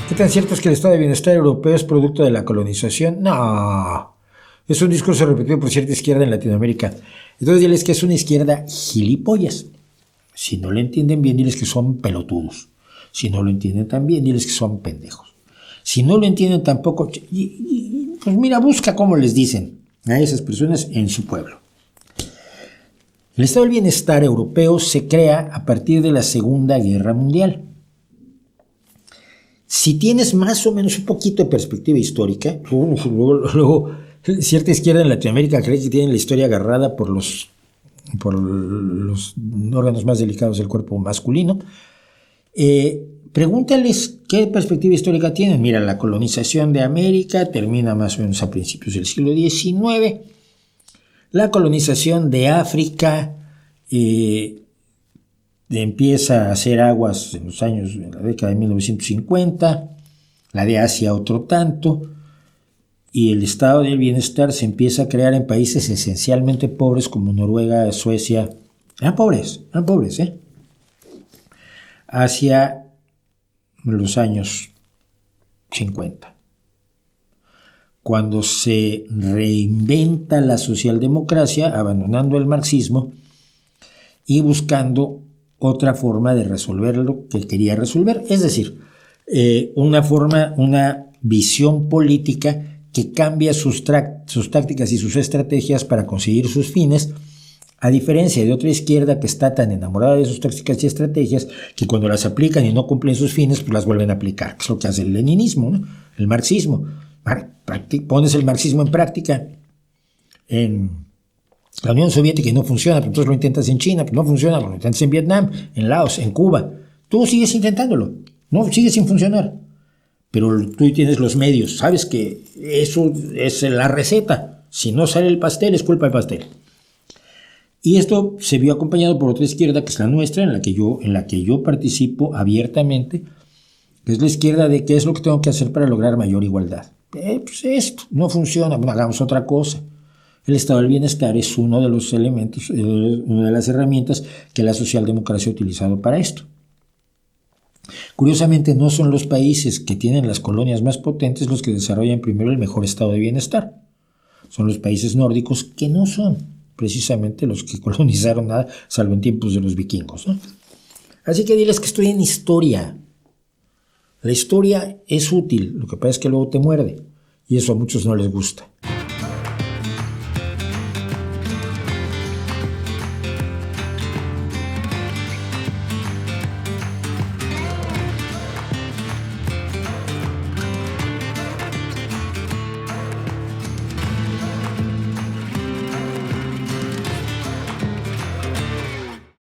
¿Qué tan cierto es que el estado de bienestar europeo es producto de la colonización? No. Es un discurso repetido por cierta izquierda en Latinoamérica. Entonces diles que es una izquierda gilipollas. Si no lo entienden bien, diles que son pelotudos. Si no lo entienden tan bien, diles que son pendejos. Si no lo entienden tampoco, pues mira, busca cómo les dicen a esas personas en su pueblo. El estado del bienestar europeo se crea a partir de la Segunda Guerra Mundial. Si tienes más o menos un poquito de perspectiva histórica, luego cierta izquierda en Latinoamérica cree que tienen la historia agarrada por los órganos más delicados del cuerpo masculino. Pregúntales qué perspectiva histórica tienen. Mira, la colonización de América termina más o menos a principios del siglo XIX. La colonización de África empieza a hacer aguas en los años de la década de 1950, la de Asia otro tanto, y el estado del bienestar se empieza a crear en países esencialmente pobres como Noruega, Suecia. Eran pobres, hacia los años 50. Cuando se reinventa la socialdemocracia, abandonando el marxismo y buscando otra forma de resolver lo que quería resolver, es decir, una visión política que cambia sus tácticas y sus estrategias para conseguir sus fines, a diferencia de otra izquierda que está tan enamorada de sus tácticas y estrategias que cuando las aplican y no cumplen sus fines, pues las vuelven a aplicar, que es lo que hace el leninismo, ¿no? El marxismo. Pones el marxismo en práctica en la Unión Soviética y no funciona, pero entonces lo intentas en China, pero no funciona, lo intentas en Vietnam, en Laos, en Cuba. Tú sigues intentándolo, no sigue sin funcionar. Pero tú tienes los medios, sabes que eso es la receta. Si no sale el pastel, es culpa del pastel. Y esto se vio acompañado por otra izquierda, que es la nuestra, en la que yo participo abiertamente, que es la izquierda de qué es lo que tengo que hacer para lograr mayor igualdad. Pues esto no funciona, bueno, hagamos otra cosa. El estado del bienestar es uno de los elementos, una de las herramientas que la socialdemocracia ha utilizado para esto. Curiosamente, no son los países que tienen las colonias más potentes los que desarrollan primero el mejor estado de bienestar. Son los países nórdicos que no son precisamente los que colonizaron nada, salvo en tiempos de los vikingos, ¿no? Así que diles que estudien historia. La historia es útil, lo que pasa es que luego te muerde, y eso a muchos no les gusta.